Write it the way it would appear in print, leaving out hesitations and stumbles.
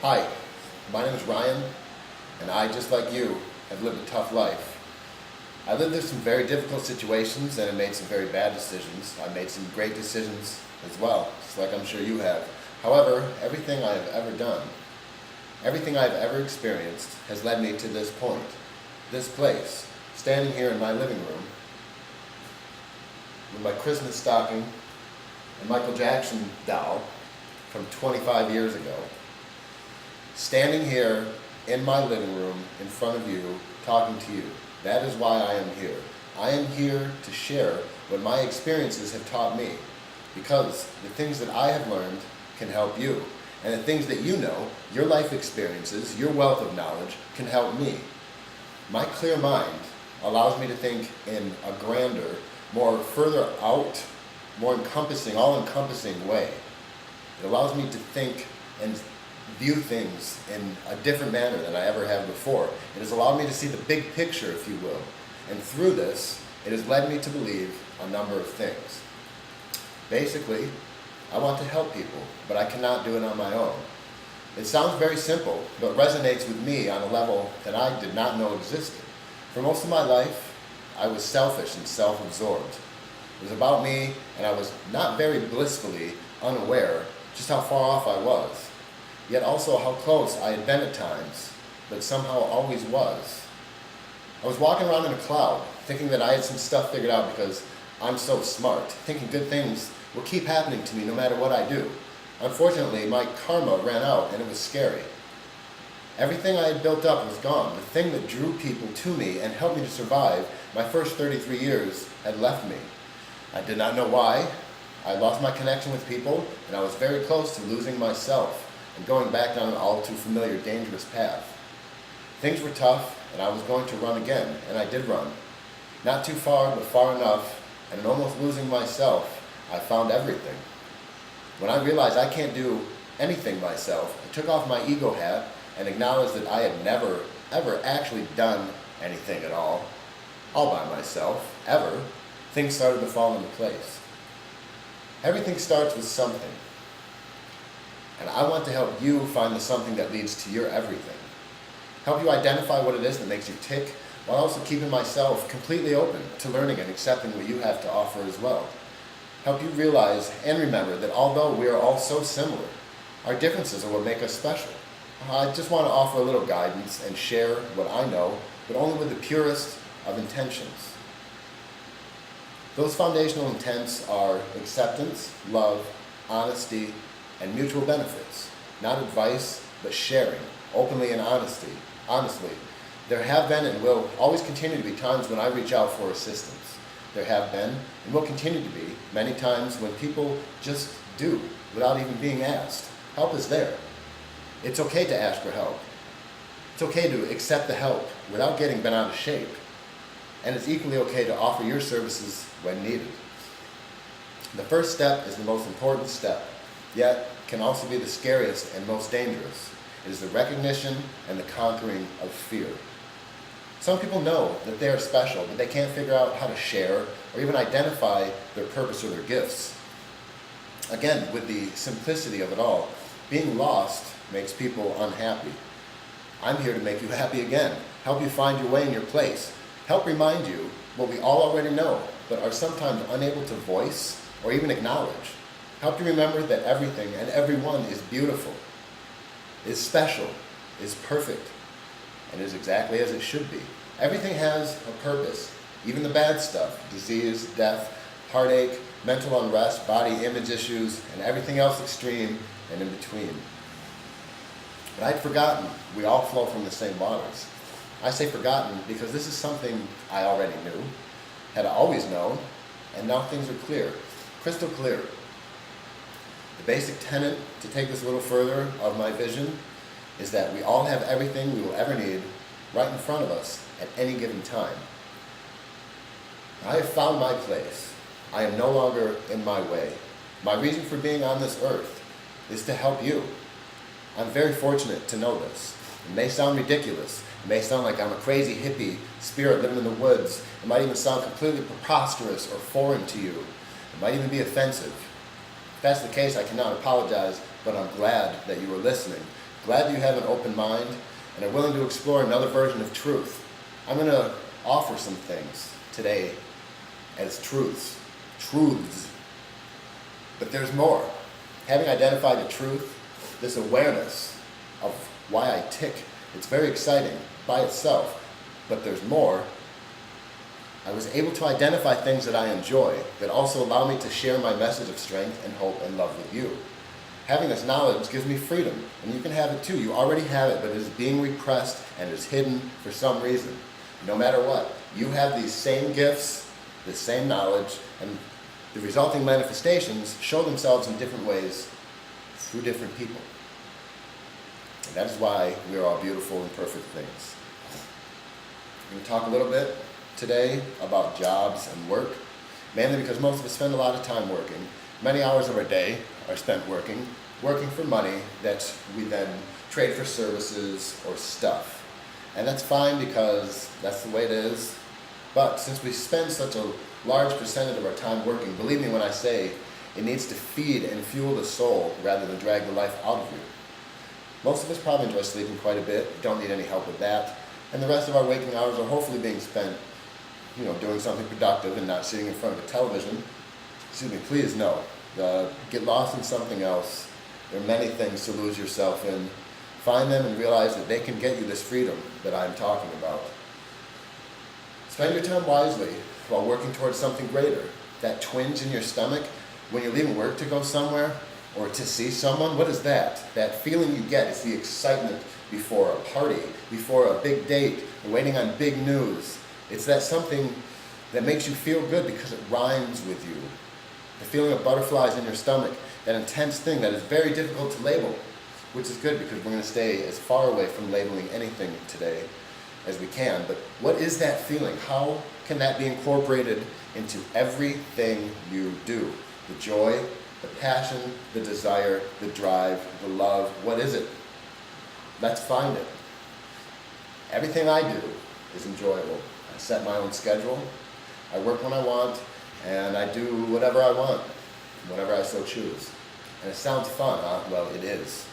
Hi, my name is Ryan, and I, just like you, have lived a tough life. I lived through some very difficult situations and I made some very bad decisions. I made some great decisions as well, just like I'm sure you have. However, everything I have ever done, everything I've ever experienced has led me to this point, this place, standing here in my living room with my Christmas stocking and Michael Jackson doll from 25 years ago. Standing here in my living room in front of you, talking to you. That is why I am here. I am here to share what my experiences have taught me, because the things that I have learned can help you. And the things that you know, your life experiences, your wealth of knowledge, can help me. My clear mind allows me to think in a grander, more further out, more encompassing, all-encompassing way. It allows me to think and view things in a different manner than I ever have before. It has allowed me to see the big picture, if you will. And through this, it has led me to believe a number of things. Basically, I want to help people, but I cannot do it on my own. It sounds very simple, but resonates with me on a level that I did not know existed. For most of my life, I was selfish and self-absorbed. It was about me, and I was not very blissfully unaware just how far off I was, yet also how close I had been at times, but somehow always was. I was walking around in a cloud, thinking that I had some stuff figured out because I'm so smart, thinking good things will keep happening to me no matter what I do. Unfortunately, my karma ran out and it was scary. Everything I had built up was gone. The thing that drew people to me and helped me to survive my first 33 years had left me. I did not know why. I lost my connection with people, and I was very close to losing myself and going back down an all too familiar, dangerous path. Things were tough, and I was going to run again, and I did run. Not too far, but far enough, and in almost losing myself, I found everything. When I realized I can't do anything myself, I took off my ego hat and acknowledged that I had never, ever actually done anything at all by myself, ever. Things started to fall into place. Everything starts with something. And I want to help you find the something that leads to your everything. Help you identify what it is that makes you tick, while also keeping myself completely open to learning and accepting what you have to offer as well. Help you realize and remember that although we are all so similar, our differences are what make us special. I just want to offer a little guidance and share what I know, but only with the purest of intentions. Those foundational intents are acceptance, love, honesty, and mutual benefits. Not advice, but sharing, openly and honestly. There have been and will always continue to be times when I reach out for assistance. There have been and will continue to be many times when people just do without even being asked. Help is there. It's okay to ask for help. It's okay to accept the help without getting bent out of shape. And it's equally okay to offer your services when needed. The first step is the most important step, yet can also be the scariest and most dangerous. It is the recognition and the conquering of fear. Some people know that they are special, but they can't figure out how to share or even identify their purpose or their gifts. Again, with the simplicity of it all, being lost makes people unhappy. I'm here to make you happy again, help you find your way in your place, help remind you what we all already know, but are sometimes unable to voice or even acknowledge. Help you remember that everything and everyone is beautiful, is special, is perfect, and is exactly as it should be. Everything has a purpose, even the bad stuff, disease, death, heartache, mental unrest, body image issues, and everything else extreme and in between. But I'd forgotten we all flow from the same waters. I say forgotten because this is something I already knew, had always known, and now things are clear, crystal clear. The basic tenet, to take this a little further, of my vision is that we all have everything we will ever need right in front of us at any given time. I have found my place. I am no longer in my way. My reason for being on this earth is to help you. I'm very fortunate to know this. It may sound ridiculous. It may sound like I'm a crazy hippie spirit living in the woods. It might even sound completely preposterous or foreign to you. It might even be offensive. If that's the case, I cannot apologize, but I'm glad that you were listening. Glad that you have an open mind and are willing to explore another version of truth. I'm going to offer some things today as truths. But there's more. Having identified the truth, this awareness of why I tick, it's very exciting by itself, but there's more. I was able to identify things that I enjoy that also allow me to share my message of strength and hope and love with you. Having this knowledge gives me freedom, and you can have it too. You already have it, but it is being repressed and is hidden for some reason. No matter what, you have these same gifts, the same knowledge, and the resulting manifestations show themselves in different ways through different people. And that is why we are all beautiful and perfect things. I'm going to talk a little bit today about jobs and work, mainly because most of us spend a lot of time working. Many hours of our day are spent working for money that we then trade for services or stuff. And that's fine because that's the way it is. But since we spend such a large percentage of our time working, believe me when I say it needs to feed and fuel the soul rather than drag the life out of you. Most of us probably enjoy sleeping quite a bit, don't need any help with that. And the rest of our waking hours are hopefully being spent doing something productive and not sitting in front of a television. Excuse me, please no. Get lost in something else. There are many things to lose yourself in. Find them and realize that they can get you this freedom that I'm talking about. Spend your time wisely while working towards something greater. That twinge in your stomach when you're leaving work to go somewhere or to see someone, what is that? That feeling you get is the excitement before a party, before a big date, or waiting on big news. It's that something that makes you feel good because it rhymes with you. The feeling of butterflies in your stomach, that intense thing that is very difficult to label, which is good because we're going to stay as far away from labeling anything today as we can. But what is that feeling? How can that be incorporated into everything you do? The joy, the passion, the desire, the drive, the love, what is it? Let's find it. Everything I do is enjoyable. I set my own schedule, I work when I want, and I do whatever I want, whenever I so choose. And it sounds fun, huh? Well, it is.